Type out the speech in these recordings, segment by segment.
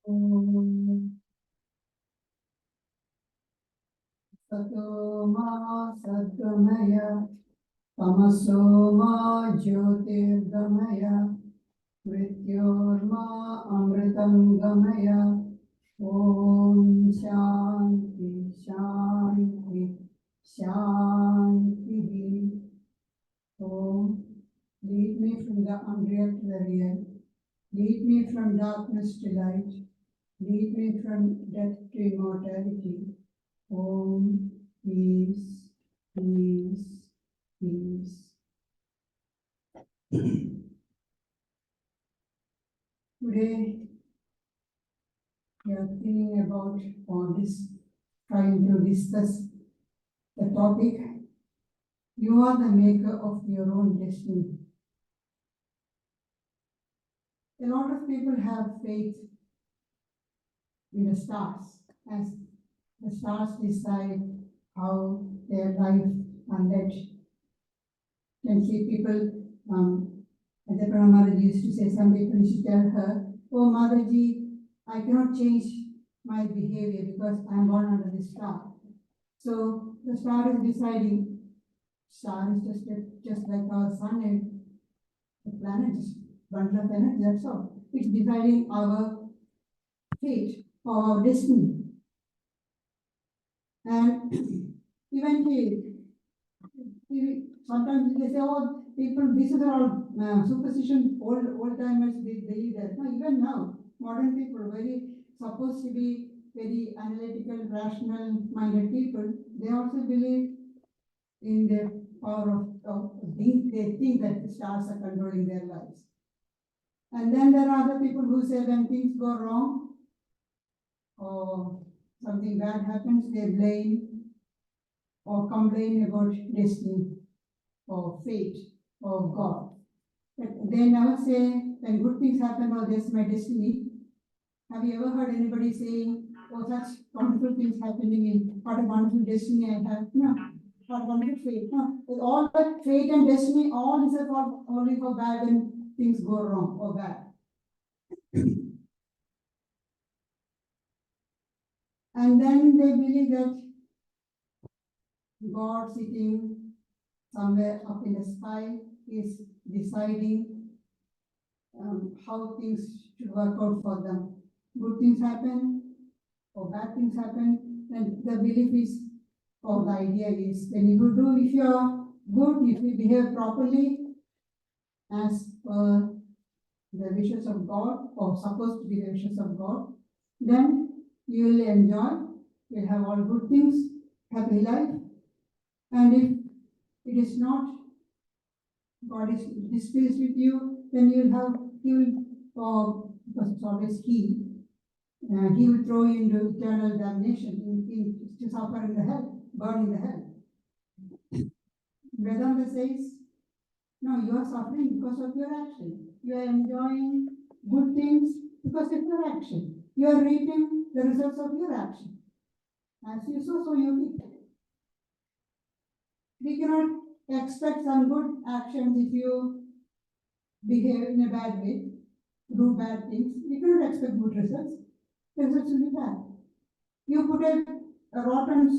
Om Sato Ma Sadgamaya Tamaso Ma Jyotirgamaya Mrityorma Amritam Gamaya Om Shanti Shanti Shanti. Om, lead me from the unreal to the real. Lead me from darkness to light. Lead me from death to immortality. Om, peace, peace, peace. Today, we are thinking about trying to discuss the topic, you are the maker of your own destiny. A lot of people have faith in the stars, as the stars decide how their life and that. You can see people, Gayatriprana Motherji used to say, some people used to tell her, oh Motherji, I cannot change my behavior because I am born under this star. So the star is deciding. Star is just like our sun and the planet, just bundle of energy, that's all. It's deciding our fate or our destiny. And even sometimes they say, oh, people, this is all superstition, old timers, they believe that. No, even now, modern people, supposed to be very analytical, rational minded people, they also believe in the power of being, they think that the stars are controlling their lives. And then there are other people who say when things go wrong or something bad happens, they blame or complain about destiny or fate or God. But they never say when good things happen, oh, that's my destiny. Have you ever heard anybody saying, oh, such wonderful things happening in, what a wonderful destiny I have? No. What wonderful fate. No. With all that fate and destiny, all is only for bad when things go wrong or bad. And then they believe that God sitting somewhere up in the sky is deciding how things should work out for them. Good things happen or bad things happen, and the belief is, or the idea is, if you are good, if you behave properly as per the wishes of God, or supposed to be the wishes of God, then you will enjoy, you'll have all good things, happy life. And if it is not, God is displeased with you, then because it's always He will throw you into eternal damnation, to suffer in the hell, burn in the hell. Vedanta says, no, you are suffering because of your action. You are enjoying good things because of your action. You are reaping the results of your action. As you sow, so you reap. We cannot expect some good actions if you behave in a bad way, do bad things. We cannot expect good results. The results will be bad. You put a rotten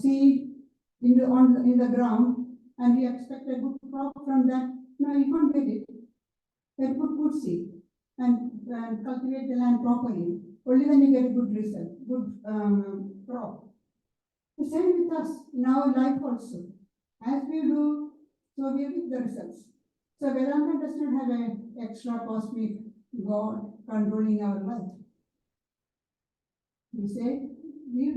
seed in the ground and you expect a good crop from that. No, you can't get it. You put good seed and cultivate the land properly. Only then you get a good result, good crop. The same with us in our life also. As we do, so we reap the results. So Vedanta does not have an extra cosmic God controlling our life. We say, we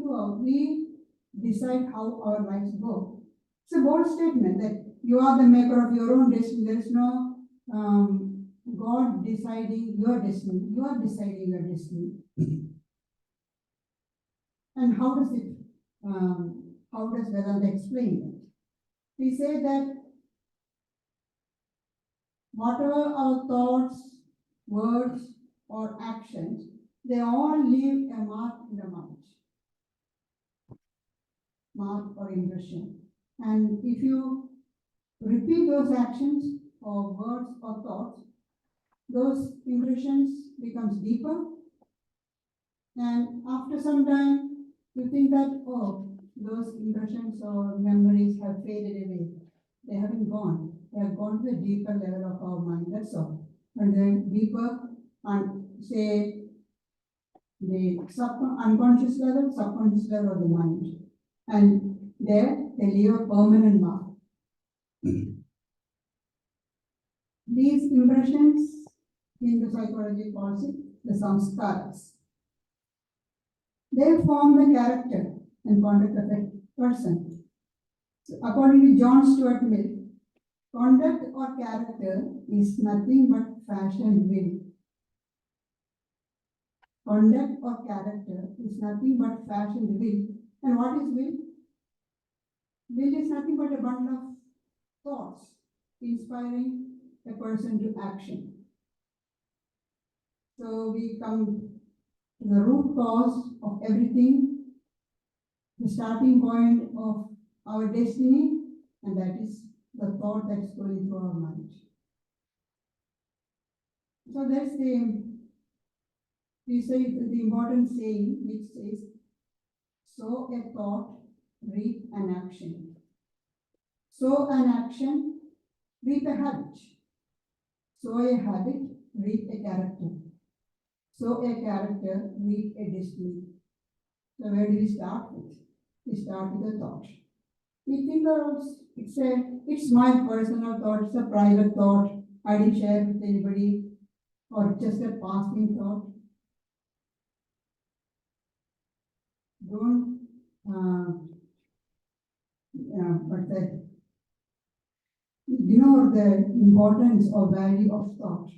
decide how our lives go. It's a bold statement that you are the maker of your own destiny. There is no God deciding your destiny. You are deciding your destiny. And how does Vedanta explain that? We say that whatever our thoughts, words, or actions, they all leave a mark in the mind. Mark or impression. And if you repeat those actions or words or thoughts, those impressions becomes deeper And after some time, you think that, oh, those impressions or memories have faded away. They haven't gone. They have gone to a deeper level of our mind, that's all. And then deeper, and say, the unconscious level, subconscious level of the mind. And there, they leave a permanent mark. These impressions, Hindu psychology calls it the samskaras. They form the character and conduct of a person. So according to John Stuart Mill, conduct or character is nothing but fashioned will. Conduct or character is nothing but fashioned will. And what is will? Will is nothing but a bundle of thoughts inspiring a person to action. So we come to the root cause of everything, the starting point of our destiny, and that is the thought that's going through our mind. So that's we say the important saying which says, sow a thought, reap an action. Sow an action, reap a habit. Sow a habit, reap a character. Sow a character, reap a destiny. So where do we start with? We start with a thought. We think it's my personal thought, it's a private thought. I didn't share with anybody, or just a passing thought. Don't ignore the importance or value of thought.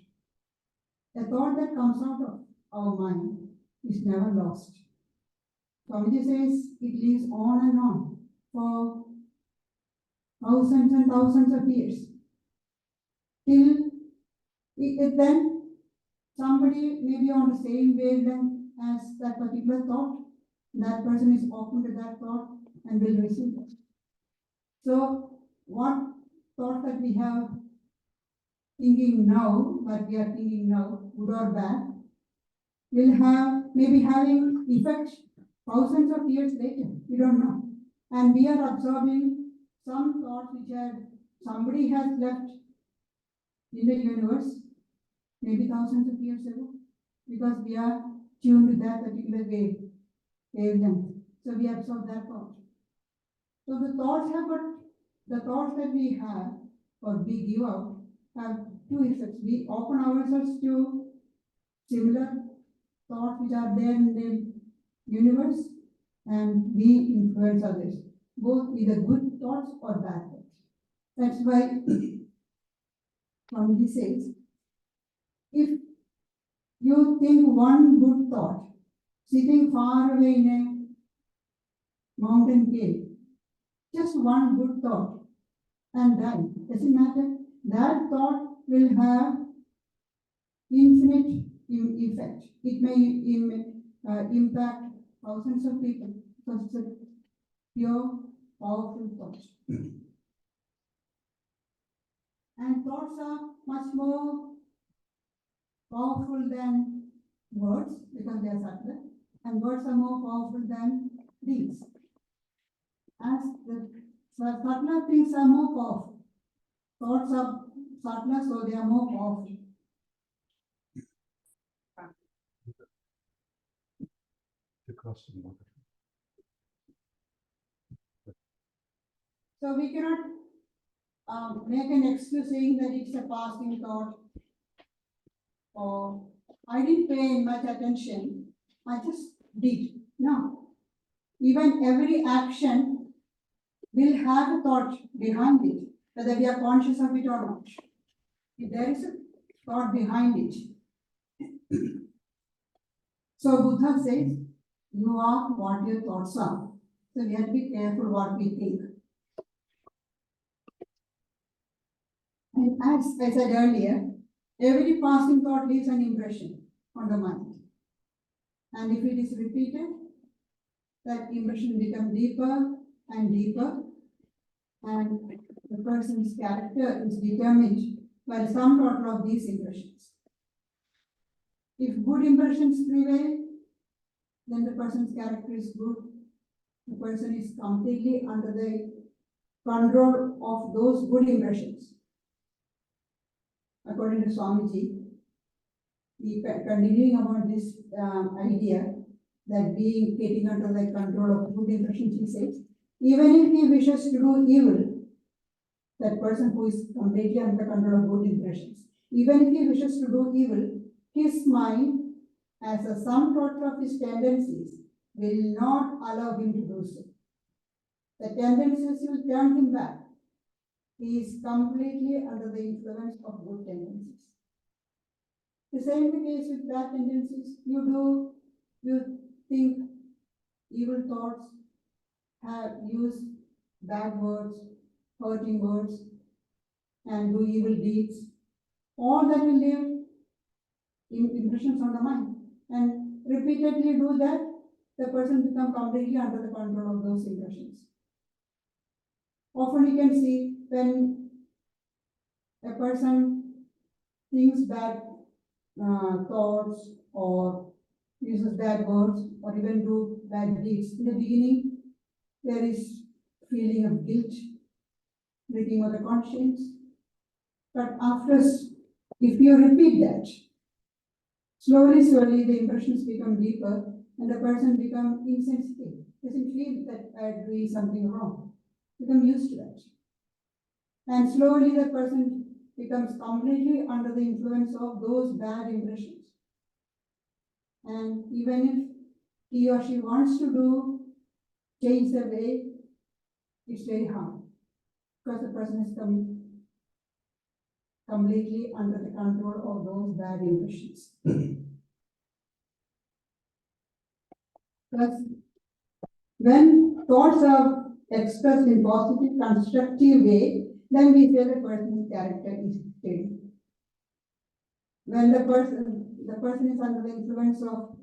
A thought that comes out of our mind is never lost. Swamiji says it lives on and on for thousands and thousands of years. Till then somebody may be on the same wavelength as that particular thought. That person is open to that thought and will receive it. So what thought that we have thinking now, what we are thinking now, good or bad, will have maybe having effect thousands of years later. We don't know. And we are absorbing some thoughts which somebody has left in the universe, maybe thousands of years ago, because we are tuned to that particular wavelength. So we absorb that thought. So the thoughts that we have or we give out have two effects. We open ourselves to similar thoughts which are there in the universe, and we influence others, both either good thoughts or bad thoughts. That's why Swamiji says, if you think one good thought, sitting far away in a mountain cave, just one good thought, and die, doesn't matter. That thought will have infinite effect. It may impact thousands of people because it's a pure, powerful thought. And thoughts are much more powerful than words because they are subtle, and words are more powerful than deeds. As the subtler things are more powerful, thoughts are subtler, so they are more powerful. So we cannot make an excuse saying that it's a passing thought, or I didn't pay much attention, I just did. No. Even every action will have a thought behind it, whether we are conscious of it or not. If there is a thought behind it. So Buddha says, you are what your thoughts are. So we have to be careful what we think. And as I said earlier, every passing thought leaves an impression on the mind. And if it is repeated, that impression becomes deeper and deeper, and the person's character is determined by the sum total of these impressions. If good impressions prevail, then the person's character is good. The person is completely under the control of those good impressions. According to Swamiji, continuing about this idea that getting under the control of good impressions, he says, even if he wishes to do evil, that person who is completely under the control of good impressions, even if he wishes to do evil, his mind, as a sum total of his tendencies, will not allow him to do so. The tendencies will turn him back. He is completely under the influence of good tendencies. The same case with bad tendencies. You think evil thoughts, use bad words, hurting words, and do evil deeds. All that will leave impressions on the mind. And repeatedly do that, the person becomes completely under the control of those impressions. Often you can see when a person thinks bad thoughts or uses bad words or even do bad deeds. In the beginning, there is feeling of guilt, breaking of the conscience. But after, if you repeat that, slowly, the impressions become deeper and the person becomes insensitive. Doesn't feel that I'm doing something wrong. Become used to that. And slowly the person becomes completely under the influence of those bad impressions. And even if he or she wants to change the way, it's very hard because the person is completely under the control of those bad impressions. Thus, when thoughts are expressed in positive, constructive way, then we say the person's character is steady. When the person is under the influence of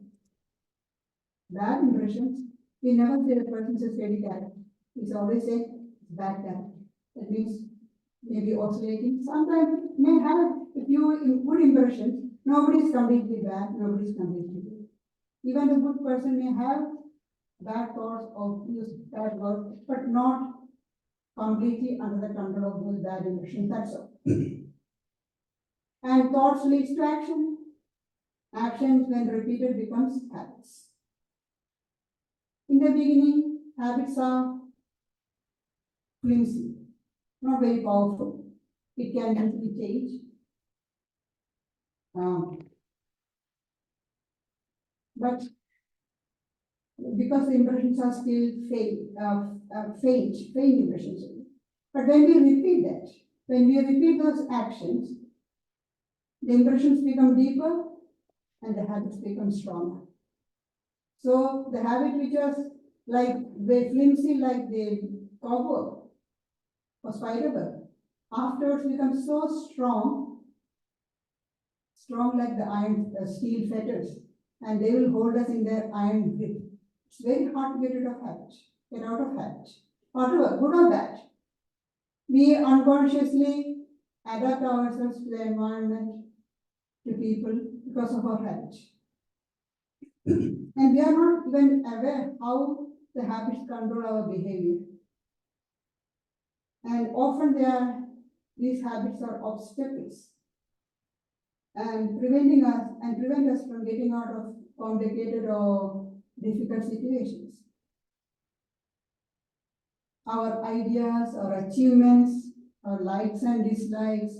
bad impressions, we never say the person is a steady character. We always say bad character. That means maybe oscillating. Sometimes may have a few good impressions. Nobody is completely bad, nobody is completely good. Even the good person may have bad thoughts or use bad words, but not completely under the control of those bad impressions. That's all. And thoughts leads to action. Actions, when repeated, becomes habits. In the beginning, habits are flimsy, not very powerful. It can easily change. But because the impressions are still faint impressions. But when we repeat that, when we repeat those actions, the impressions become deeper and the habits become stronger. So the habit which was like very flimsy, like the cobweb or spider-web, afterwards becomes so strong like the iron steel fetters, and they will hold us in their iron grip. It's very hard to get rid of habit, get out of habit, whatever, good or bad. We unconsciously adapt ourselves to the environment, to people, because of our habit. And we are not even aware how the habits control our behavior. And often these habits are obstacles and prevent us from getting out of complicated or difficult situations. Our ideas, our achievements, our likes and dislikes,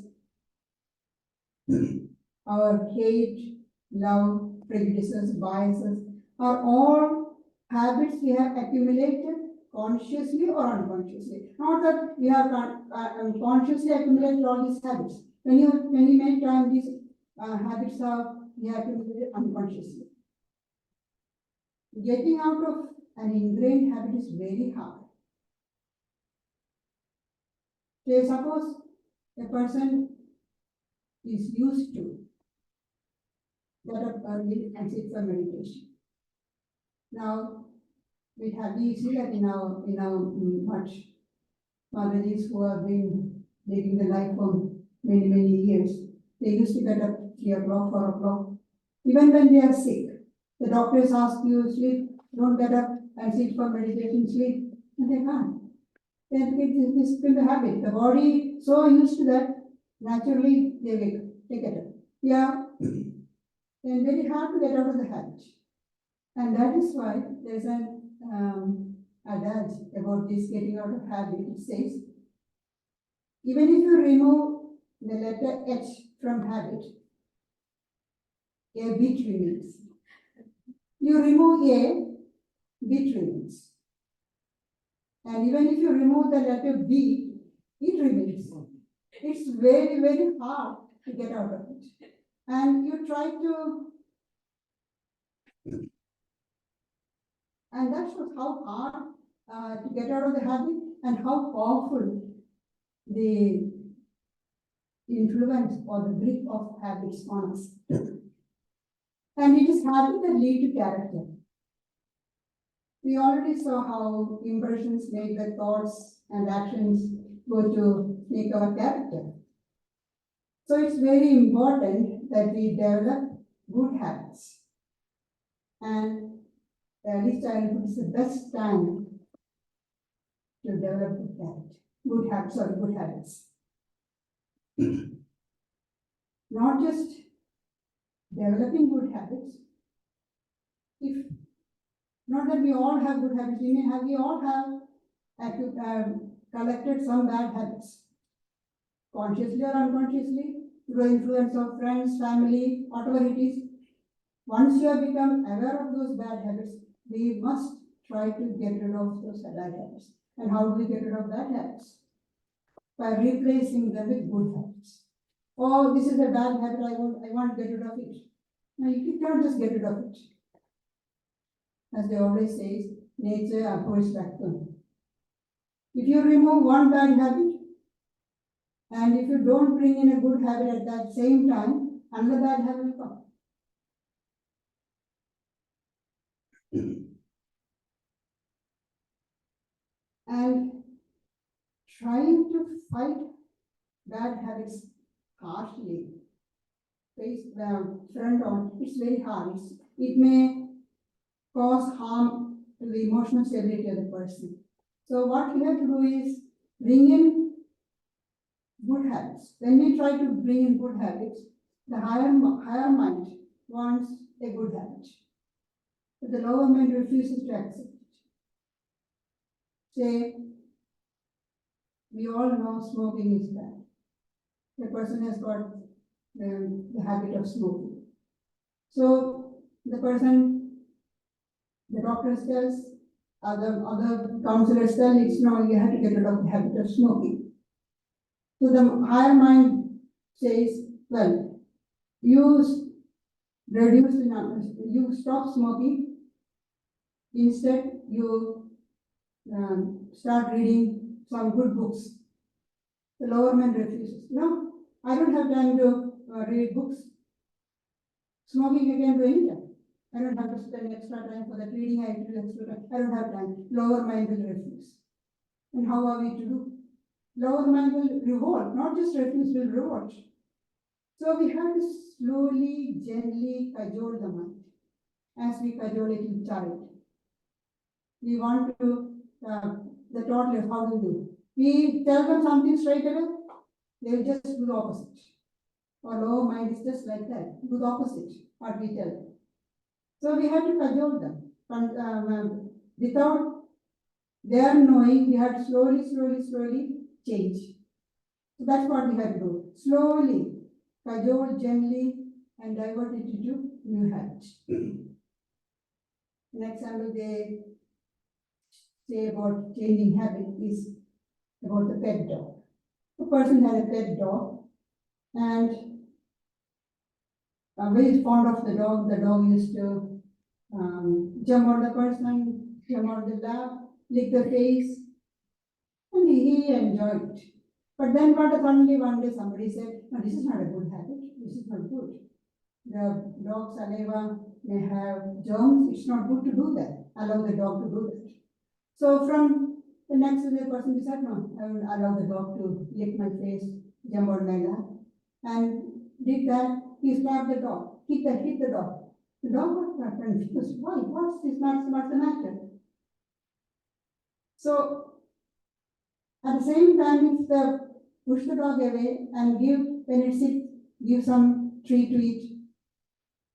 our hate, love, prejudices, biases are all habits we have accumulated consciously or unconsciously. Not that we have consciously accumulated all these habits. Many times these habits are we have accumulated unconsciously. Getting out of an ingrained habit is very hard. Say, suppose a person is used to get up early and sit for meditation. Now, we see that in our much Maharajas who have been living the life for many years. They used to get up 3 o'clock, 4 o'clock, even when they are sick. The doctors ask you, sleep, don't get up and sit for meditation, sleep, and they can't. Then this is the habit. The body so used to that, naturally they wake up, they get up. Yeah, then very hard to get out of the habit. And that is why there's an adage about this getting out of habit. It says, even if you remove the letter H from habit, a bit remains. You remove A, bit remains. And even if you remove the letter B, it remains. It's very, very hard to get out of it. And you try to, and that shows how hard to get out of the habit and how powerful the influence or the grip of habits on us. And it is habits that lead to character. We already saw how impressions made by thoughts and actions go to make our character. So it's very important that we develop good habits. And early childhood is the best time to develop good habits. Not just developing good habits. If not that we all have good habits, we all have collected some bad habits, consciously or unconsciously, through the influence of friends, family, whatever it is. Once you have become aware of those bad habits, we must try to get rid of those bad habits. And how do we get rid of bad habits? By replacing them with good habits. Oh, this is a bad habit, I want to get rid of it. No, you cannot just get rid of it. As they always say, nature abhors vacuum. If you remove one bad habit, and if you don't bring in a good habit at that same time, another bad habit will come. And trying to fight bad habits harshly, face front on, it's very hard. It may cause harm to the emotional stability of the person. So what we have to do is bring in good habits. When we try to bring in good habits, the higher mind wants a good habit. But the lower mind refuses to accept it. Say, we all know smoking is bad. The person has got the habit of smoking. So the doctor tells, other counselors tell, it's no, you have to get rid of the habit of smoking. So the higher mind says, well, you reduce the numbers, you stop smoking, instead you start reading some good books. The lower mind refuses. No, I don't have time to read books. Smoking I can do anytime. I don't have to spend extra time for that reading, I don't have time. Lower mind will refuse. And how are we to do? Lower mind will revolt, not just refuse, will revolt. So we have to slowly, gently cajole the mind, as we cajole a little child. We want to, the toddlers, how do we do? We tell them something straight away, they will just do the opposite. Our lower mind is just like that, do the opposite, what we tell them. So we have to cajole them. Without their knowing, we have to slowly change. So that's what we have to do. Slowly, cajole gently, and divert it into new habits. An example they say about changing habit is about the pet dog. A person had a pet dog, and very fond of the dog. The dog used to jump on the person, jump on the lap, lick the face, and he enjoyed it. But then suddenly one day somebody said, no, this is not a good habit, this is not good. The dog's saliva may have germs, it's not good to do that. Allow the dog to do that. So from the next day, the person decided, no, I will allow the dog to lick my face, jump on my lap, and did that. He slapped the dog, hit the dog. The dog was confused. Why? What's this? What's the matter? So at the same time, if the push the dog away and give, when it sits, give some treat to eat.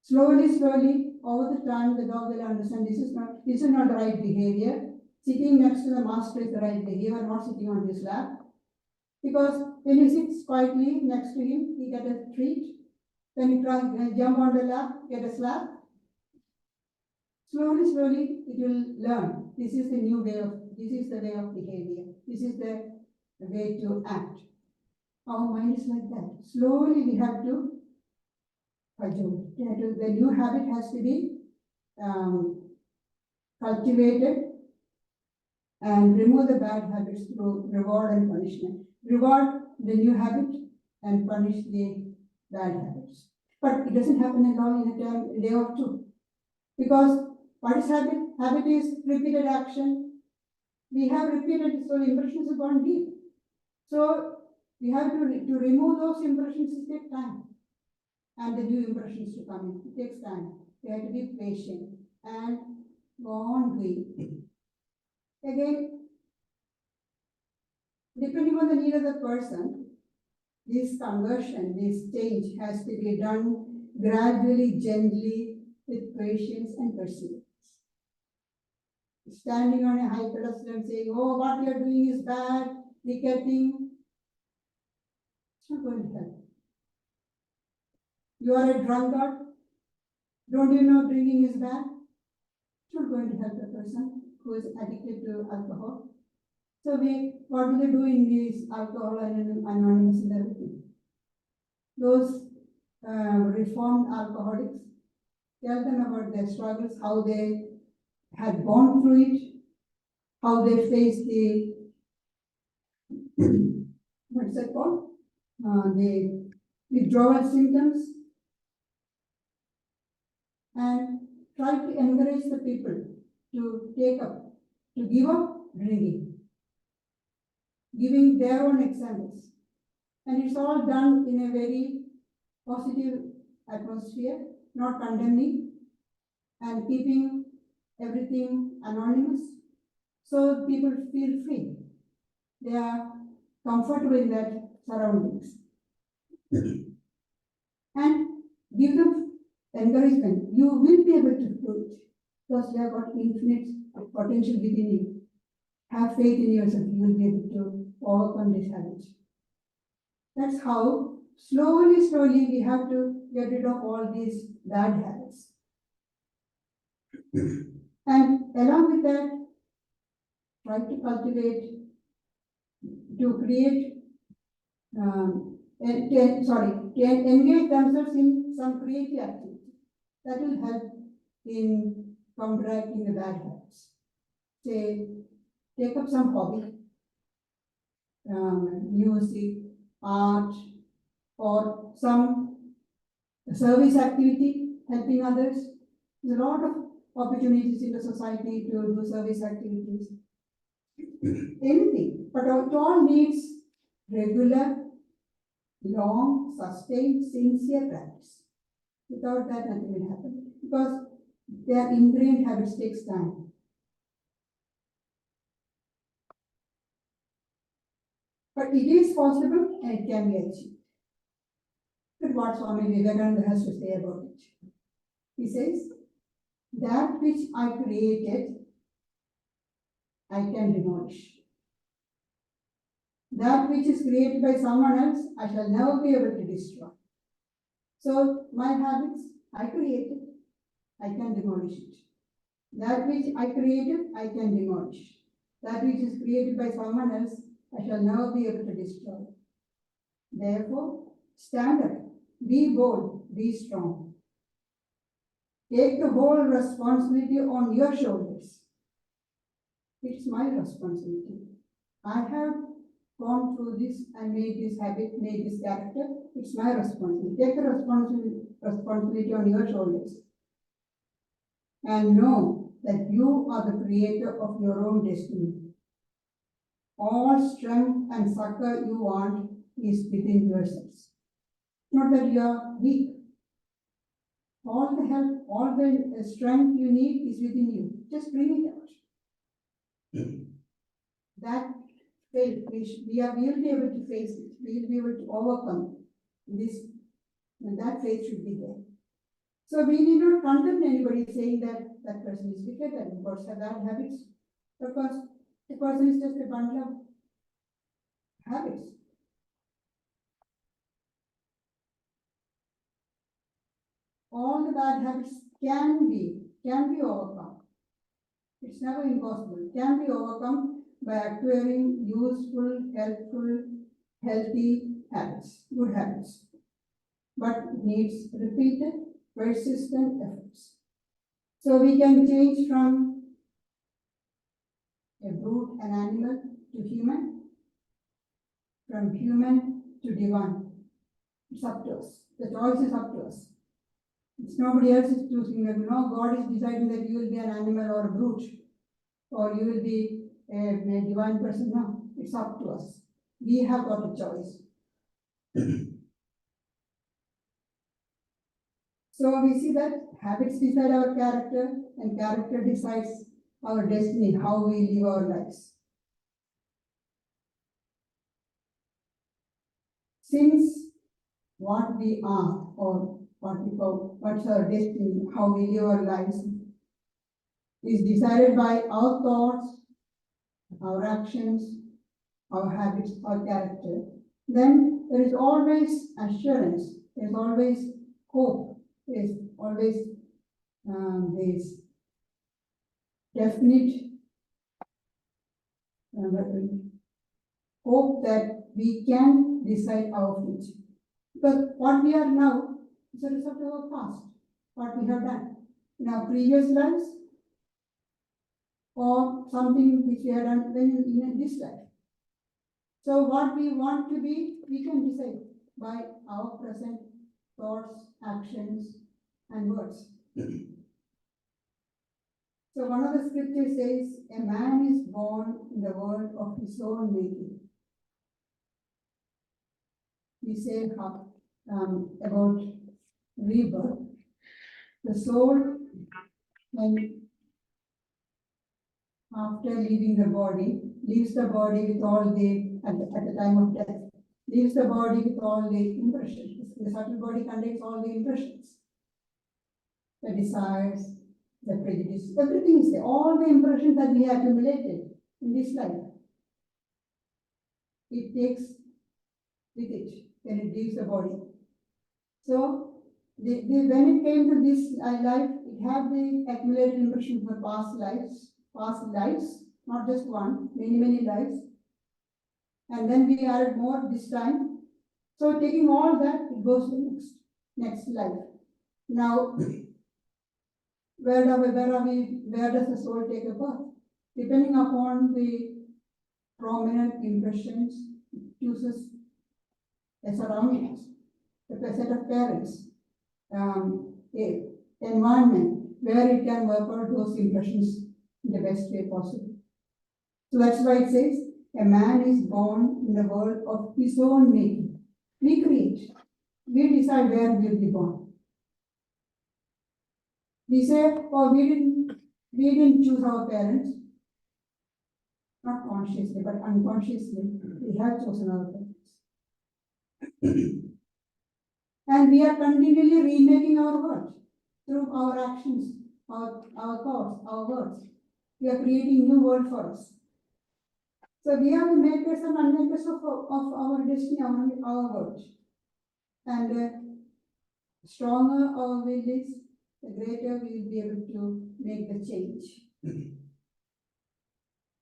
Slowly, over the time, the dog will understand this is not the right behavior. Sitting next to the master is the right behavior, not sitting on his lap. Because when you sit quietly next to him, he gets a treat. When you try jump on the lap, get a slap. Slowly, it will learn. This is the way of behavior. This is the way to act. Our mind is like that. Slowly we have to cajole. The new habit has to be cultivated and remove the bad habits through reward and punishment. Reward the new habit and punish the bad habits. But it doesn't happen at all in a day or two. Because what is habit? Habit is repeated action. We have repeated, so the impressions have gone deep. So we have to remove those impressions. It takes time. And the new impressions to come in. It takes time. We have to be patient and go on doing. Again, depending on the need of the person, this conversion, this change has to be done gradually, gently, with patience and perseverance. Standing on a high pedestal and saying, oh, what you are doing is bad, ticketing, it's not going to help. You are a drunkard, don't you know drinking is bad? It's not going to help a person who is addicted to alcohol. So what do they do in these alcohol and anonymous and everything? Those reformed alcoholics, tell them about their struggles, how they had gone through it, how they faced the, what's that called? The withdrawal symptoms, and try to encourage the people to give up drinking, giving their own examples. And it's all done in a very positive atmosphere, not condemning, and keeping everything anonymous, so people feel free. They are comfortable in that surroundings. And give them encouragement. You will be able to do it because you have got infinite potential within you. Have faith in yourself. You will be able to overcome this habit. That's how slowly we have to get rid of all these bad habits. And along with that, try to cultivate, to create, to engage themselves in some creative activity. That will help in counteracting the bad habits. Say, take up some hobby, music, art, or some service activity, helping others. There's a lot of opportunities in the society to do service activities. Anything, but it all needs regular, long, sustained, sincere practice. Without that, nothing will happen because their ingrained habits takes time. But it is possible and it can be achieved. Look what Swami Vivekananda has to say about it. He says, that which I created, I can demolish. That which is created by someone else, I shall never be able to destroy. So my habits, I created, I can demolish it. That which I created, I can demolish. That which is created by someone else, I shall never be able to destroy. Therefore, stand up, be bold, be strong. Take the whole responsibility on your shoulders. It's my responsibility. I have gone through this and made this habit, made this character. It's my responsibility. Take the responsibility on your shoulders. And know that you are the creator of your own destiny. All strength and succor you want is within yourselves. Not that you are weak. All the help, all the strength you need is within you. Just bring it out. That faith, we'll be able to face it. We'll be able to overcome this, and that faith should be there. So we need not condemn anybody saying that that person is wicked and because have bad habits, because the person is just a bundle of habits. All the bad habits can be overcome. It's never impossible. It can be overcome by acquiring useful, helpful, healthy habits, good habits. But it needs repeated, persistent efforts. So we can change from a brute, an animal, to human, from human to divine. It's up to us. The choice is up to us. It's nobody else is choosing that. No, God is deciding that you will be an animal or a brute, or you will be a divine person. No, it's up to us. We have got a choice. So we see that habits decide our character, and character decides our destiny, how we live our lives. Since what we are, or what's our destiny, how we live our lives, is decided by our thoughts, our actions, our habits, our character, then there is always assurance, there is always hope, there is always this definite hope that we can decide our future. Because what we are now is a result of our past, what we have done in our previous lives, or something which we have done in this life. So what we want to be, we can decide by our present thoughts, actions, and words. So one of the scriptures says, a man is born in the world of his own making. We say about rebirth. The soul, when after leaving the body, leaves the body with all the, at the time of death, leaves the body with all the impressions. The subtle body contains all the impressions, the desires, the prejudice, everything is there. All the impressions that we have accumulated in this life, it takes with it when it leaves the body. So, when it came to this life, it had the accumulated impressions of past lives, not just one, many lives. And then we added more this time. So taking all that, it goes to the next life. Now, where does the soul take a birth? Depending upon the prominent impressions, it chooses a surroundings, a set of parents, environment, where it can work out those impressions in the best way possible. So that's why it says, a man is born in the world of his own making. We create. We decide where we will be born. We say, oh, we didn't choose our parents. Not consciously, but unconsciously, we have chosen our parents. And we are continually remaking our world through our actions, our thoughts, our words. We are creating new world for us. So we are the makers and unmakers of our destiny, our world. And the stronger our will is, the greater we will be able to make the change.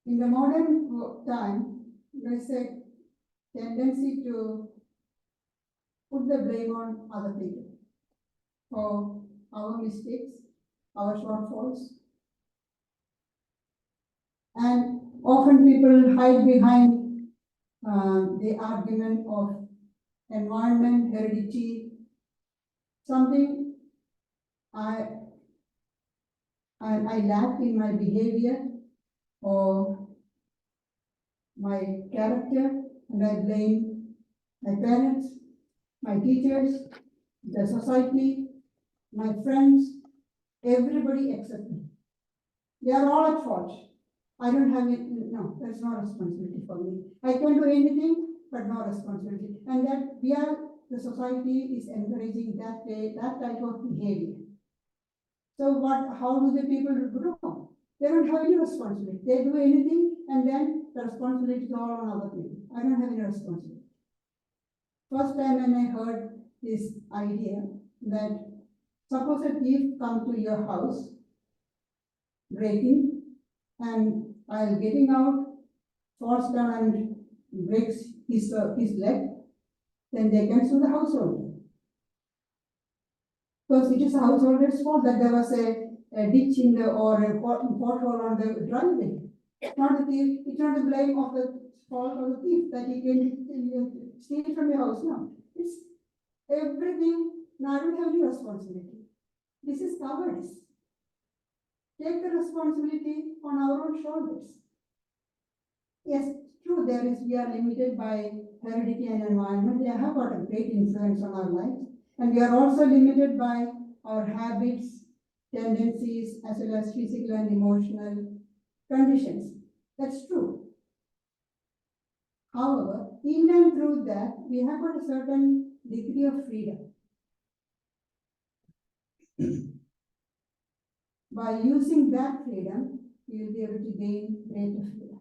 In the modern time, there is a tendency to put the blame on other people for our mistakes, our shortfalls. And often people hide behind the argument of environment, heredity, something I lack in my behavior or my character, and I blame my parents, my teachers, the society, my friends, everybody except me. They are all at fault. I don't have it, no, there's no responsibility for me. I can do anything, but no responsibility. And that the society is encouraging that way, that type of behavior. So how do the people grow? They don't have any responsibility. They do anything and then the responsibility is all on other people. I don't have any responsibility. First time when I heard this idea that suppose a thief come to your house, breaking, and while getting out, falls down and breaks his leg, then they can sue the householder. Because it is the householder's fault that there was a ditch in the or a pothole on the driveway. It's not the thief, it's not the blame of the fault of the thief that he can steal from your house. No. It's everything. Now I don't have any responsibility. This is cowardice. Take the responsibility on our own shoulders. Yes, true, we are limited by heredity and environment. They have got a great influence on our lives. And we are also limited by our habits, tendencies, as well as physical and emotional conditions. That's true. However, in and through that, we have got a certain degree of freedom. By using that freedom, we will be able to gain greater freedom.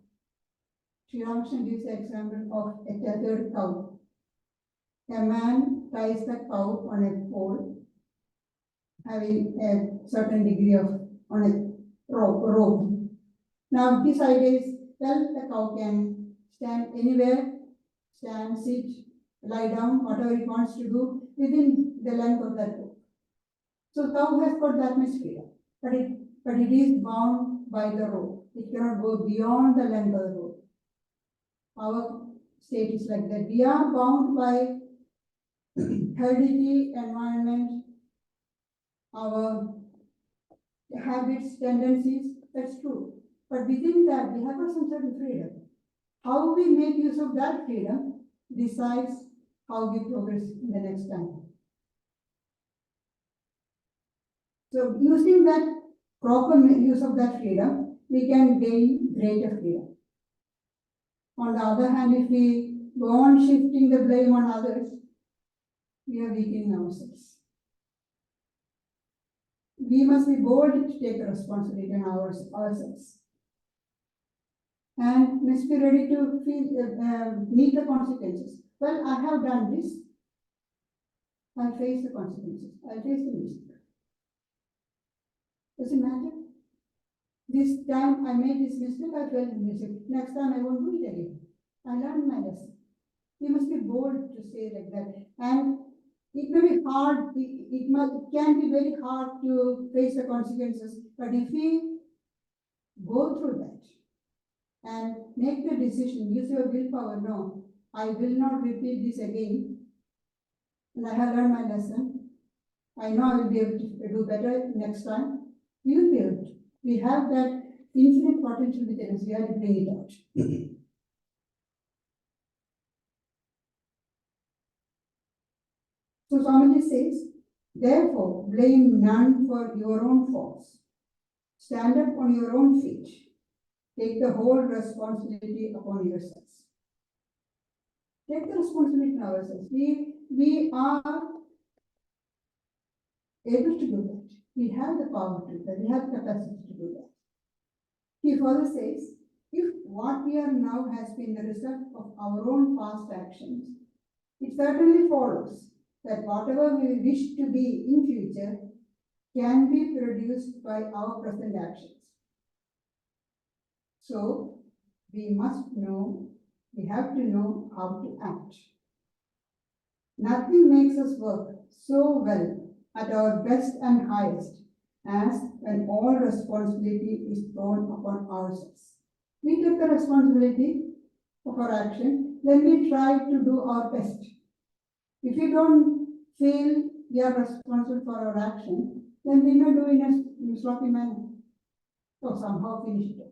Sri Ramakrishna gives the example of a tethered cow. A man ties the cow on a pole, having a certain degree of on a rope. Now this idea is, well, the cow can stand anywhere, stand, sit, lie down, whatever it wants to do within the length of that rope. So cow has got that much freedom, but it is bound by the rope. It cannot go beyond the length of the rope. Our state is like that. We are bound by heredity, environment, our habits, tendencies. That's true. But within that, we have some certain freedom. How we make use of that freedom decides how we progress in the next time. So using that proper use of that freedom, we can gain greater freedom. On the other hand, if we go on shifting the blame on others, we are weakening ourselves. We must be bold to take the responsibility on ourselves. And must be ready to meet the consequences. Well, I have done this. I'll face the consequences. I'll face the mistake. Does it matter? This time I made this mistake, I failed the mistake. Next time I won't do it again. I learned my lesson. We must be bold to say like that. And it may be hard, it can be very hard to face the consequences, but if we go through that and make the decision, use your willpower, no, I will not repeat this again, and I have learned my lesson, I know I will be able to do better next time, we will be able to. We have that infinite potential within us, we have to bring it out. So Swamiji says, therefore, blame none for your own faults. Stand up on your own feet. Take the whole responsibility upon yourselves. Take the responsibility on ourselves. We are able to do that. We have the power to do that. We have the capacity to do that. He further says, if what we are now has been the result of our own past actions, it certainly follows that whatever we wish to be in future can be produced by our present actions. So, we have to know how to act. Nothing makes us work so well at our best and highest as when all responsibility is thrown upon ourselves. We take the responsibility of our action, then we try to do our best. If we don't feel we are responsible for our action, then we may do in a sloppy manner or somehow finish it.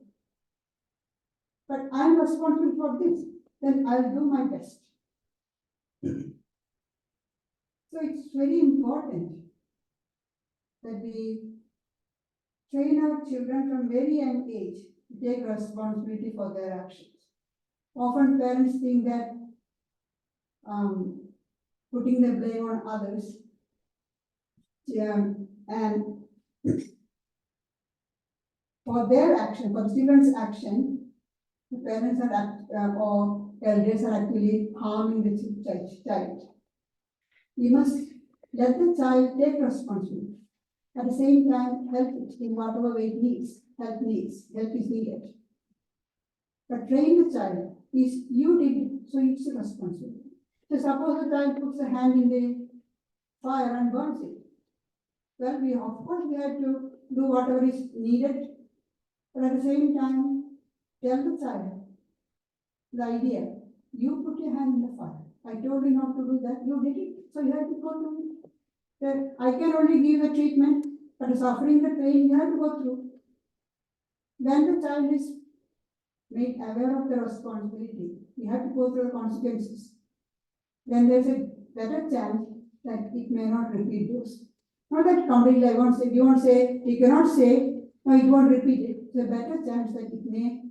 But I'm responsible for this, then I'll do my best. So it's very important that we train our children from very young age to take responsibility for their actions. Often parents think that putting the blame on others, and for their action, for the children's action, the parents or elders are actually harming the child. We must let the child take responsibility. At the same time, help it in whatever way it needs. Help is needed. But train the child is you did it, so it's a responsibility. So suppose the child puts a hand in the fire and burns it. Well, of course we have to do whatever is needed, but at the same time, tell the child the idea. You put your hand in the fire. I told you not to do that. You did it, so you have to go through it. I can only give the treatment, but the suffering, the pain, you have to go through. Then the child is made aware of the responsibility. You have to go through the consequences. Then there's a better chance that it may not repeat those. Not that completely I won't say, you cannot say, no, it won't repeat it. There's a better chance that it may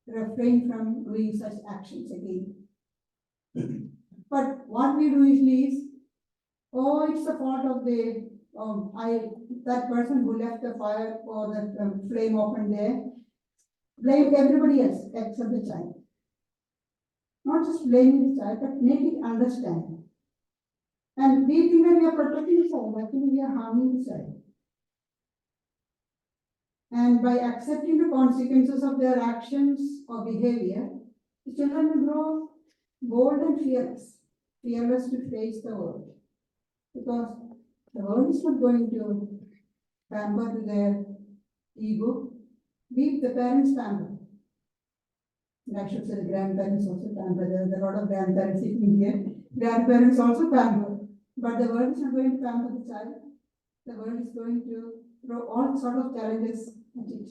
refrain from doing such actions again. But what we do usually is, oh, it's the fault of that person who left the fire or the flame open there. Blame everybody else except the child. Not just blaming the child, but make it understand. And we think that we are protecting the child, actually we are harming the child. And by accepting the consequences of their actions or behavior, the children will grow bold and fearless to face the world. Because the world is not going to pamper to their ego. We, the parents, pamper. And I should say the grandparents also pamper. There are a lot of grandparents sitting here. Grandparents also pamper. But the world is not going to pamper the child. The world is going to throw all sort of challenges at it.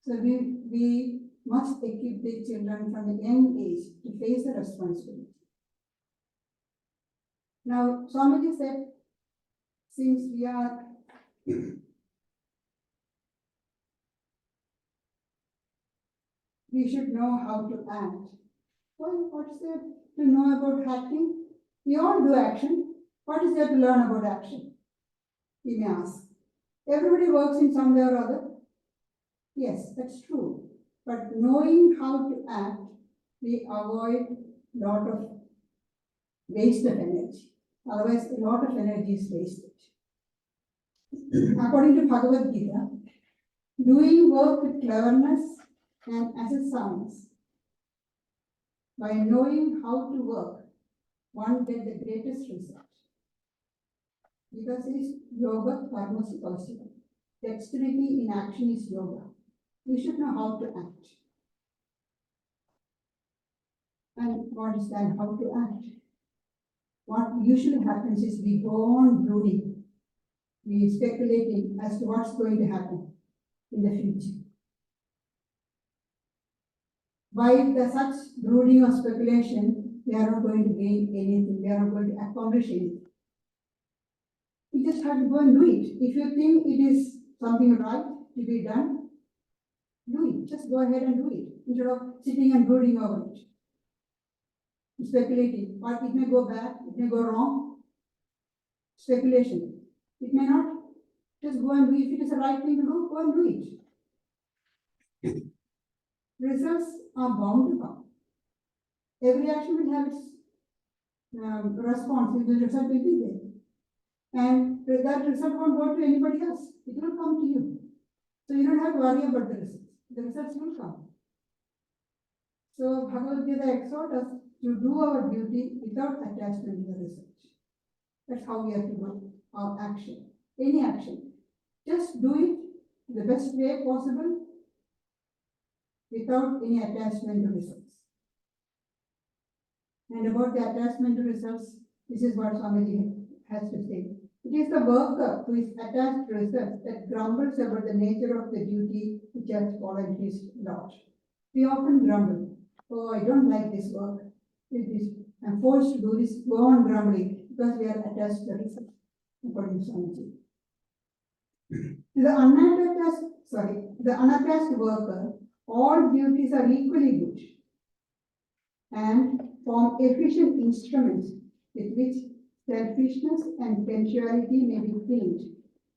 So we must equip the children from a young age to face the responsibility. Now, Swamiji said, since we should know how to act. Well, what's there to know about acting? We all do action. What is there to learn about action? We may ask. Everybody works in some way or other. Yes, that's true. But knowing how to act, we avoid a lot of waste of energy. Otherwise, a lot of energy is wasted. According to Bhagavad Gita, doing work with cleverness and as a science, by knowing how to work, one gets the greatest result. Because it is yoga, karma, supastika. Dexterity in action is yoga. We should know how to act. And what is that? How to act? What usually happens is we go on brooding. We speculating as to what's going to happen in the future. By such brooding or speculation, we are not going to gain anything. We are not going to accomplish anything. You just have to go and do it. If you think it is something right to be done, do it. Just go ahead and do it instead of sitting and brooding over it. Speculating. But it may go bad, it may go wrong. Speculation. It may not. Just go and do it. If it is the right thing to do, go and do it. Results are bound to come. Every action will have its response. The result will be there. And that result won't go to anybody else. It will come to you. So you don't have to worry about the results. The results will come. So Bhagavad Gita exhorts us to do our duty without attachment to the result. That's how we have to do our action. Any action. Just do it the best way possible without any attachment to results. And about the attachment to results, this is what Swamiji has to say. It is the worker who is attached to results that grumbles about the nature of the duty which has fallen his lot. We often grumble. Oh, I don't like this work. I'm forced to do this. Go on grumbling because we are attached to the result, according to Swamiji. The unattached worker, all duties are equally good and form efficient instruments with which selfishness and sensuality may be killed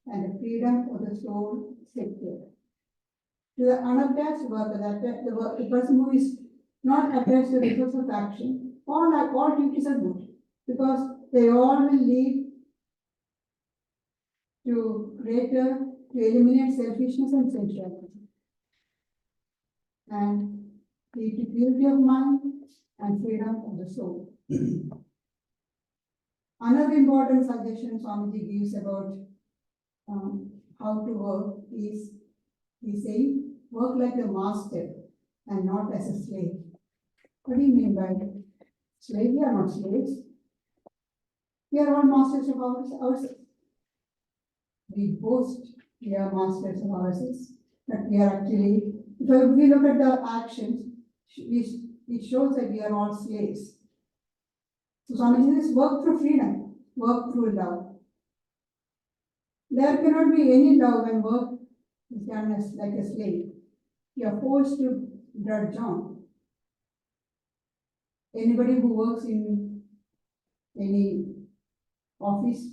and the freedom of the soul secured. To the unattached worker, the person who is not attached to the results of action, all duties are good because they all will lead to eliminate selfishness and sensuality and lead to purity of mind and freedom of the soul. Another important suggestion Swamiji gives about how to work is, he saying, work like a master and not as a slave. What do you mean by slave? We are not slaves. We are all masters of ourselves. We boast we are masters of ourselves, but we are actually, if we look at the actions, it shows that we are all slaves. So Swamiji says, work through freedom, work through love. There cannot be any love when work is done as like a slave. You are forced to drudge on. Anybody who works in any office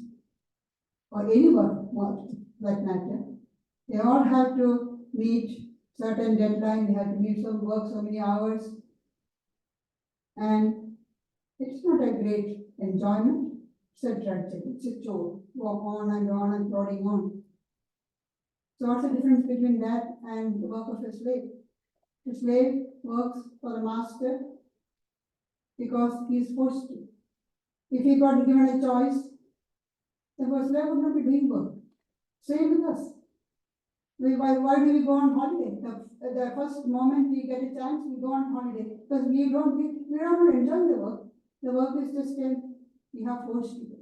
or any work like matter, they all have to meet certain deadline, they have to meet work so many hours, and it's not a great enjoyment, it's a drudgery, it's a chore, walk on and plodding on. So what's the difference between that and the work of a slave? The slave works for the master because he is forced to. If he got given a choice, the slave would not be doing work. Same with us. Why do we go on holiday? The first moment we get a chance, we go on holiday because we don't enjoy the work. The work is just we have forced to do.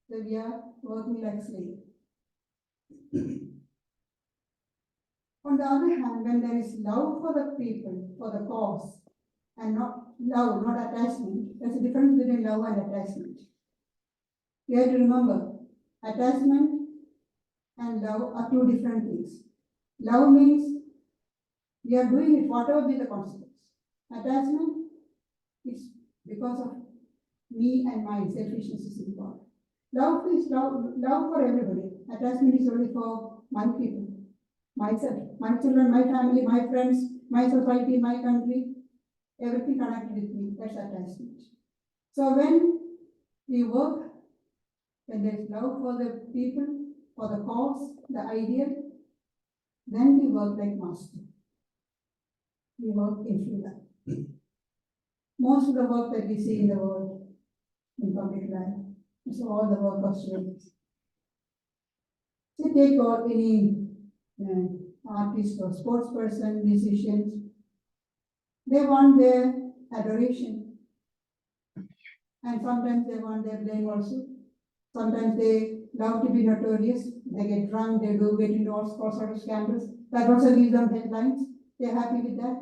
So we are working like slaves. On the other hand, when there is love for the people, for the cause, and not attachment, there's a difference between love and attachment. You have to remember, attachment and love are two different things. Love means we are doing it, whatever be the consequence. Attachment is because of me and my selfishness is involved. Love is love for everybody. Attachment is only for my people, myself, my children, my family, my friends, my society, my country, everything connected with me. That's attachment. So when we work, when there is love for the people, for the cause, the ideal, then we work like master. We work in freedom. Most of the work that we see in the world, in public life, is all the work of slaves. So take any artist or sports person, musicians, they want their adoration. And sometimes they want their blame also. Sometimes they love to be notorious. They get drunk, they get into all sorts of scandals. That also gives them headlines. They're happy with that.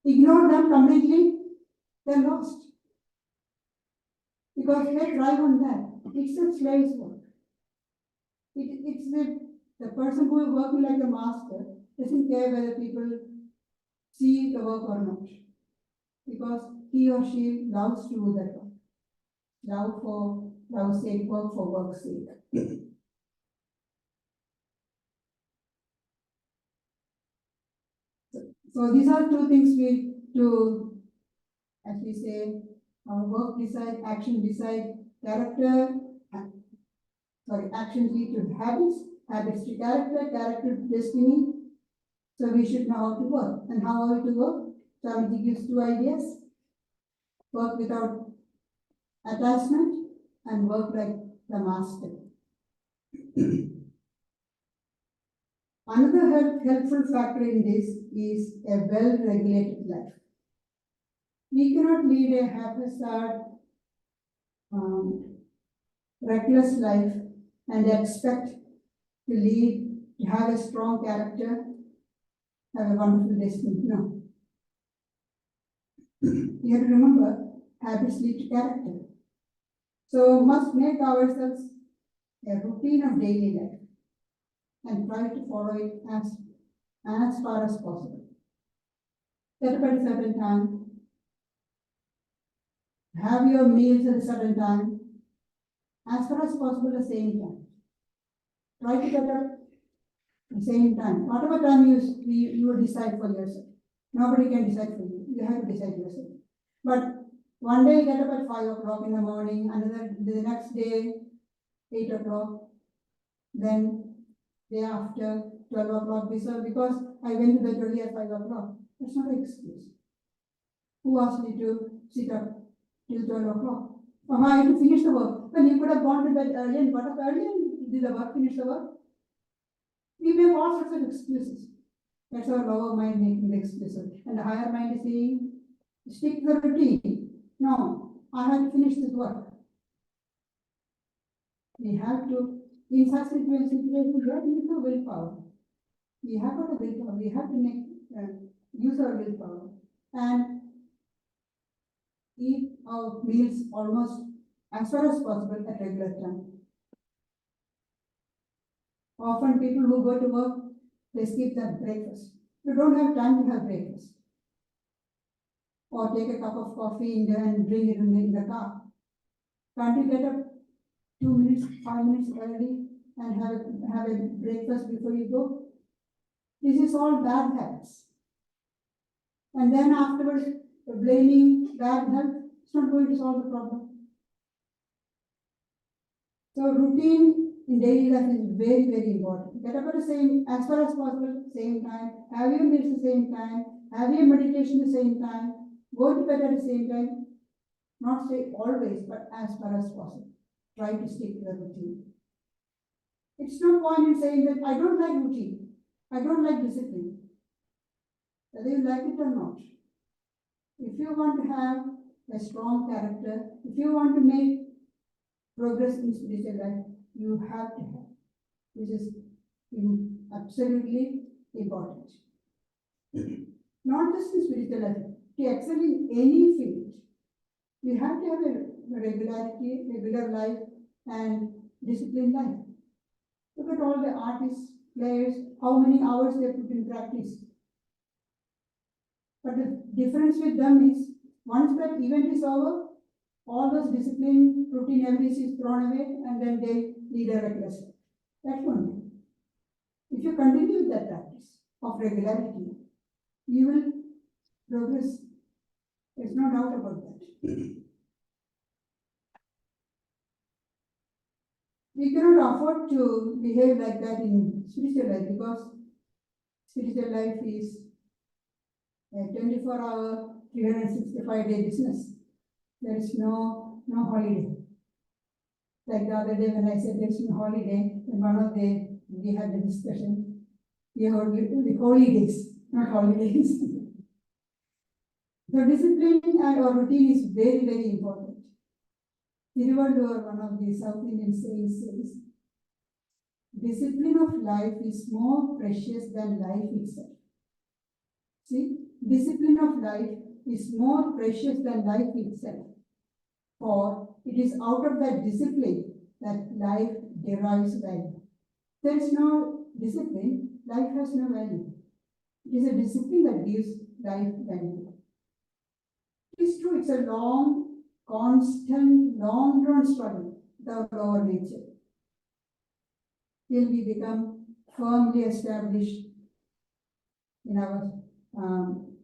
Ignore them completely, they're lost. Because they thrive on that. It's a slave's work. It's the person who is working like a master doesn't care whether people see the work or not. Because he or she loves to do that work. Love for love's sake, work for work's sake. So these are two things as we say, work decide, action decide, actions lead to habits, habits to character, character to destiny. So we should know how to work. And how are we to work? Swamiji gives two ideas. Work without attachment and work like the master. Another helpful factor in this is a well-regulated life. We cannot lead a haphazard, reckless life and expect to have a strong character, have a wonderful destiny. No. You have to remember, habits lead to character. So must make ourselves a routine of daily life. and try to follow it as far as possible. Get up at a certain time, have your meals at a certain time, as far as possible the same time. Try to get up at the same time. Whatever time you decide for yourself. Nobody can decide for you. You have to decide yourself. But one day get up at 5 o'clock in the morning, the next day 8 o'clock, then day after 12 o'clock because I went to bed early at 5 o'clock. That's not an excuse. Who asked you to sit up till 12 o'clock? Or I had to finish the work. Well, you could have gone to bed early and got up early and did the work, finish the work. We make all sorts of excuses. That's our lower mind making the excuses. And the higher mind is saying, stick to the routine. No, I have to finish this work. We have to, in such situations, we have to use our willpower. We have got a willpower. We have to use our willpower and eat our meals almost as far as possible at regular time. Often people who go to work, they skip their breakfast. You don't have time to have breakfast. Or take a cup of coffee and drink it in the car. Can't you get up 2 minutes, 5 minutes early and have a breakfast before you go? This is all bad habits. And then afterwards, blaming bad health, it's not going to solve the problem. So routine in daily life is very, very important. Get up at the same, as far as possible, same time, have your meals at the same time, have your meditation at the same time, go to bed at the same time, not say always, but as far as possible. Try to stick to the routine. It's no point in saying that I don't like routine, I don't like discipline, whether you like it or not. If you want to have a strong character, if you want to make progress in spiritual life, you have to have. This is absolutely important. Not just in spiritual life, to excel in any field, you have to have a regularity, regular life, and disciplined life. Look at all the artists, players, how many hours they put in practice. But the difference with them is, once that event is over, all those discipline, routine, everything is thrown away, and then they lead a reckless life. That won't do. If you continue with that practice of regularity, you will progress. There's no doubt about that. We cannot afford to behave like that in spiritual life because spiritual life is a 24-hour, 365-day business. There is no holiday. Like the other day when I said there is no holiday, in one of we had a discussion. We heard the holy days, not holidays. So discipline or routine is very, very important. Tiruvallur, one of the South Indian saints, says, discipline of life is more precious than life itself. See, discipline of life is more precious than life itself. For it is out of that discipline that life derives value. There is no discipline, life has no value. It is a discipline that gives life value. It is true, it's a long, constant, long-drawn struggle with our lower nature till we become firmly established in our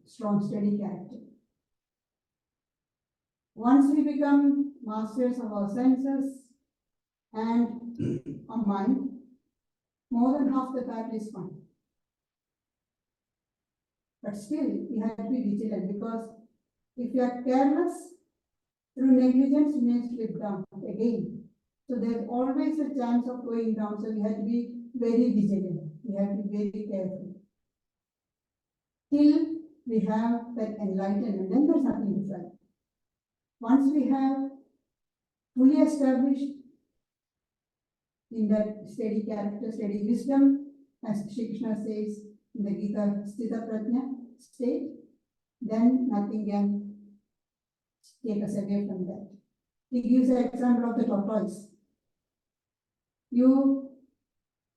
strong, steady character. Once we become masters of our senses and our mind, more than half the battle is won. But still, we have to be vigilant because if you are careless, through negligence, you may slip down again. So there's always a chance of going down. So we have to be very vigilant. We have to be very careful. Till we have that enlightenment, then there's nothing to fight. Once we have fully established in that steady character, steady wisdom, as Shri Krishna says in the Gita, Sthita Prajna state, then nothing can take us away from that. He gives an example of the tortoise. You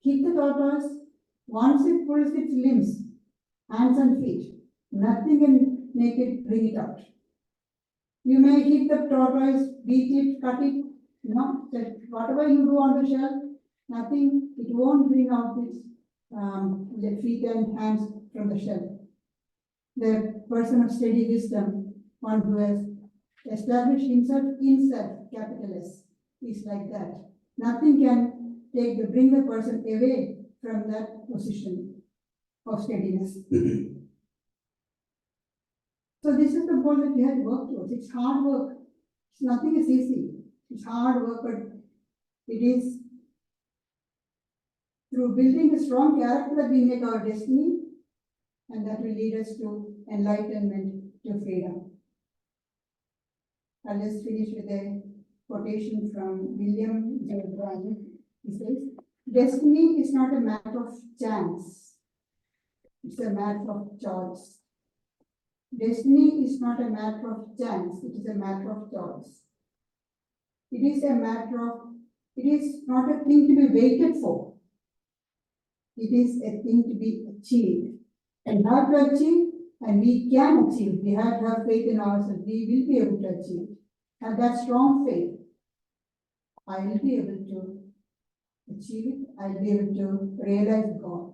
Hit the tortoise, once it pulls its limbs, hands and feet, nothing can make it bring it out. You may hit the tortoise, beat it, cut it, whatever you do on the shell, nothing, it won't bring out its feet and hands from the shell. The person of steady wisdom, one who has established himself in self, capital S, is like that. Nothing can bring the person away from that position of steadiness. So this is the goal that we have to work towards. It's hard work. Nothing is easy. It's hard work, but it is through building a strong character that we make our destiny, and that will lead us to enlightenment, to freedom. I'll just finish with a quotation from William J. Bryan. He says, "Destiny is not a matter of chance. It's a matter of choice. Destiny is not a matter of chance. It is a matter of choice. It is not a thing to be waited for. It is a thing to be achieved. And how to achieve? And we can achieve. We have to have faith in ourselves. We will be able to achieve. Have that strong faith. I will be able to achieve it. I will be able to realize God."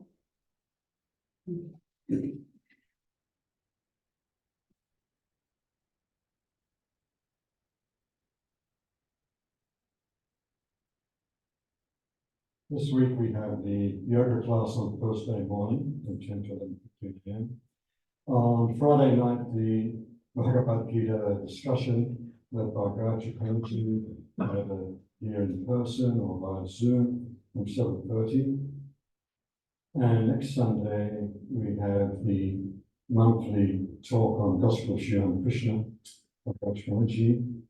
This week we have the yoga class on Thursday morning from 10 to 11:15 p.m. On Friday night, the Bhagavad Gita discussion led by Gayatriprana, either here in person or via Zoom from 7:30. And next Sunday, we have the monthly talk on Gospel of Sri Krishna by Gayatriprana.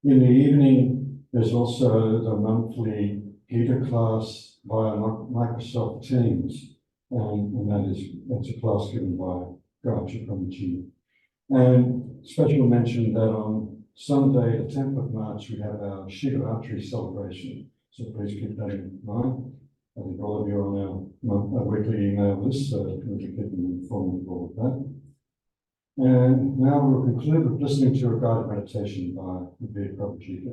In the evening, there's also the monthly Gita class via Microsoft Teams, and that's a class given by Gayatriprana. And special mention that on Sunday, the 10th of March, we have our Shivaratri celebration. So please keep that in mind. I think all of you are on our weekly email list, so we'll be keeping informed of all of that. And now we'll conclude with listening to a guided meditation by Pravrajika.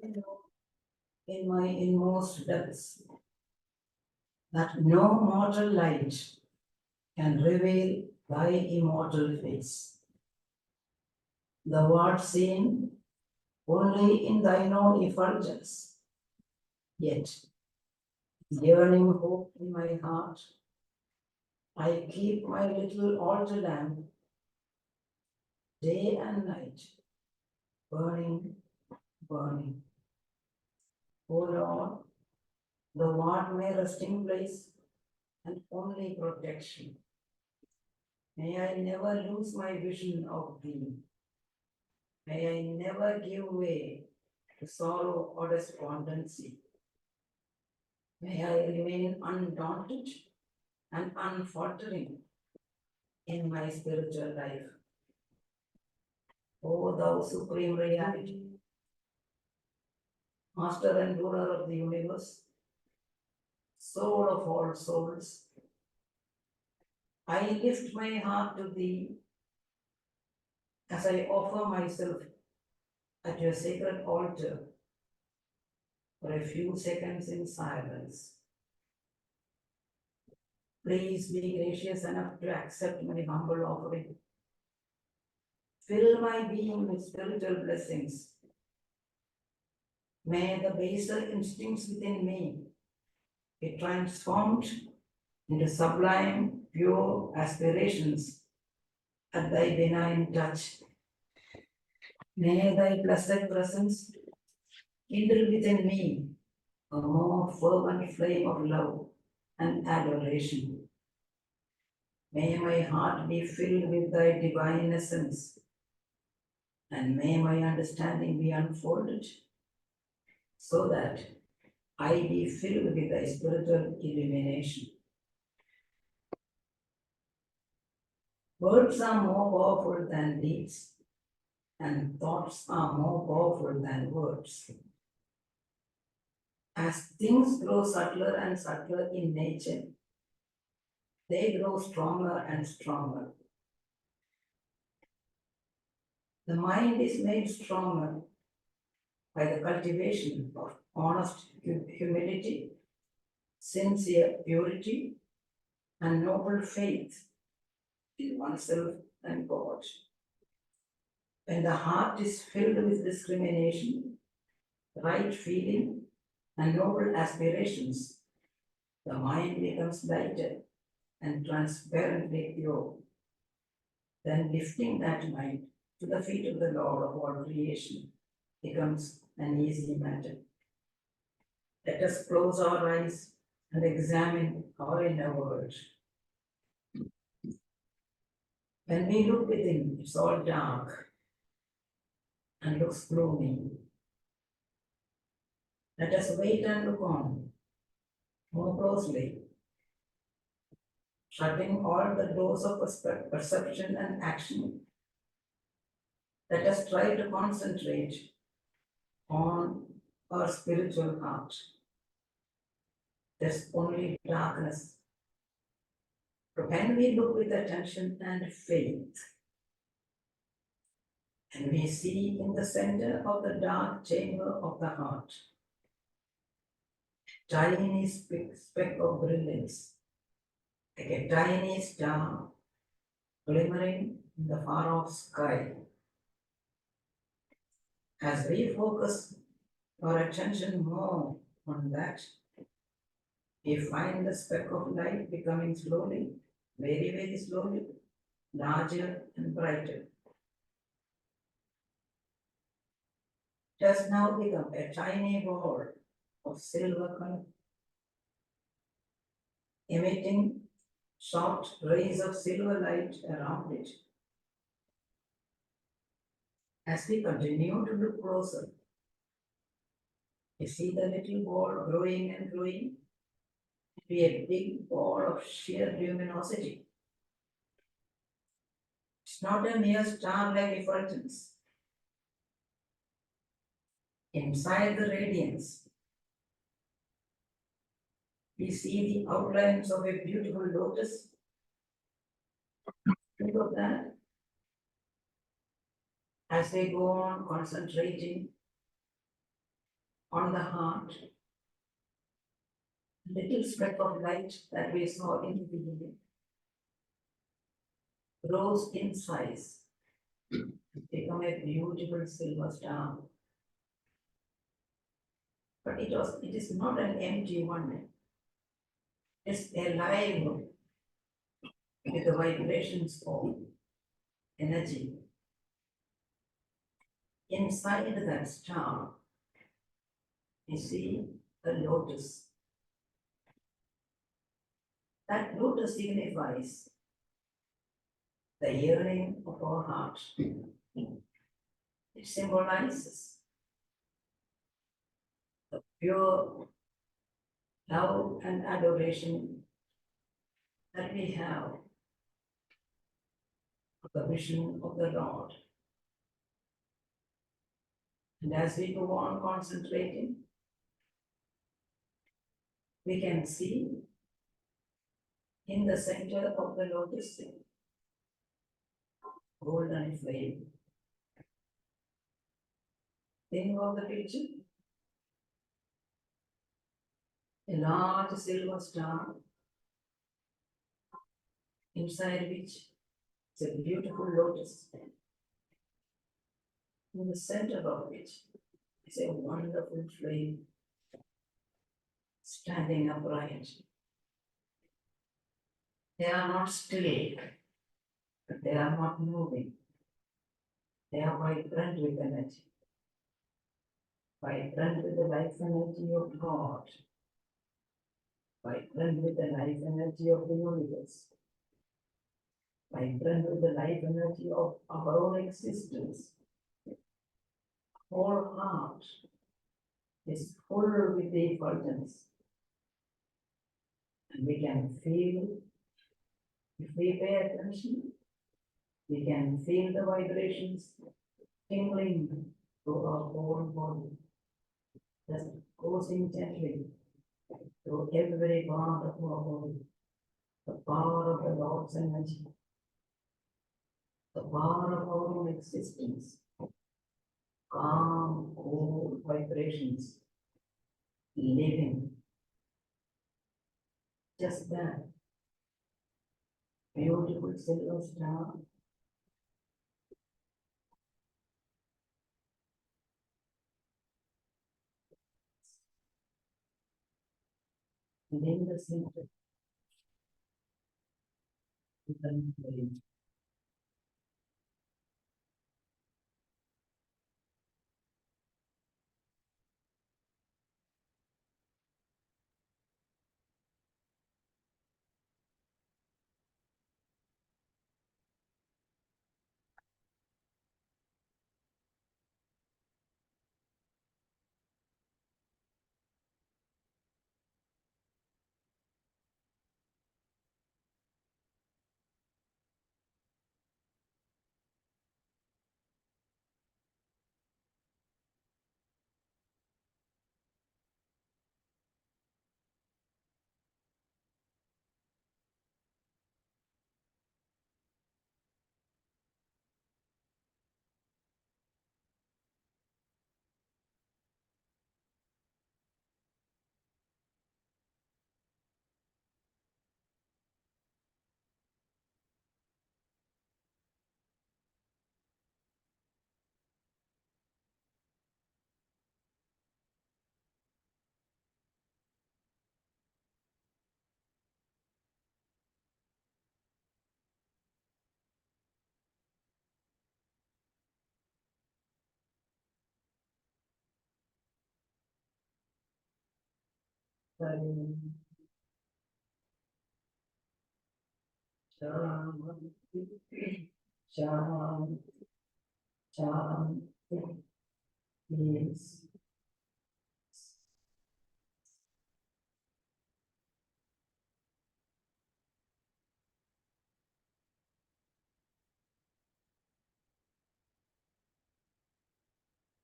I know in my inmost depths that no mortal light can reveal thy immortal face. Thou art seen only in thine own effulgence. Yet, yearning hope in my heart, I keep my little altar lamp day and night, burning, burning. O Lord, thou art my resting place and only protection. May I never lose my vision of thee. May I never give way to sorrow or despondency. May I remain undaunted and unfaltering in my spiritual life. O thou supreme reality, master and ruler of the universe, soul of all souls, I lift my heart to thee as I offer myself at your sacred altar for a few seconds in silence. Please be gracious enough to accept my humble offering. Fill my being with spiritual blessings. May the baser instincts within me be transformed into sublime, pure aspirations at thy benign touch. May thy blessed presence kindle within me a more fervent flame of love and adoration. May my heart be filled with thy divine essence, and may my understanding be unfolded, so that I be filled with thy spiritual illumination. Words are more powerful than deeds, and thoughts are more powerful than words. As things grow subtler and subtler in nature, they grow stronger and stronger. The mind is made stronger by the cultivation of honest humility, sincere purity, and noble faith in oneself and God. When the heart is filled with discrimination, right feeling, and noble aspirations, the mind becomes lighter and transparently pure. Then lifting that mind to the feet of the Lord of all creation becomes an easy matter. Let us close our eyes and examine our inner world. When we look within, it's all dark and looks gloomy. Let us wait and look on more closely, shutting all the doors of perception and action. Let us try to concentrate on our spiritual heart. There's only darkness. But when we look with attention and faith, and we see in the center of the dark chamber of the heart, tiny speck of brilliance, like a tiny star glimmering in the far-off sky. As we focus our attention more on that, we find the speck of light becoming slowly, very, very slowly, larger and brighter. It has now become a tiny ball of silver color, emitting short rays of silver light around it. As we continue to look closer, we see the little ball growing and growing to be a big ball of sheer luminosity. It's not a mere star-like effulgence. Inside the radiance, we see the outlines of a beautiful lotus. Think of that. As they go on concentrating on the heart, little speck of light that we saw in the beginning grows in size, become a beautiful silver star. But it is not an empty one. It's alive with the vibrations of energy. Inside that star, you see a lotus. That lotus signifies the yearning of our heart. It symbolizes the pure love and adoration that we have of the vision of the Lord. And as we go on concentrating, we can see in the center of the lotus golden flame. Think of the picture. A large silver star inside which is a beautiful lotus. In the center of which is a wonderful flame standing upright. They are not still, but they are not moving. They are vibrant with energy. Vibrant with the life energy of God. Vibrant with the life energy of the universe. Vibrant with the life energy of our own existence. whole heart is full with the effulgence. And we can feel, if we pay attention, we can feel the vibrations tingling through our whole body. Just goes in gently through every part of our body. The power of the Lord's energy, the power of our own existence, calm, cool vibrations, living. Just that beautiful silver star. And in the center, the flame. Shanti, shanti, peace.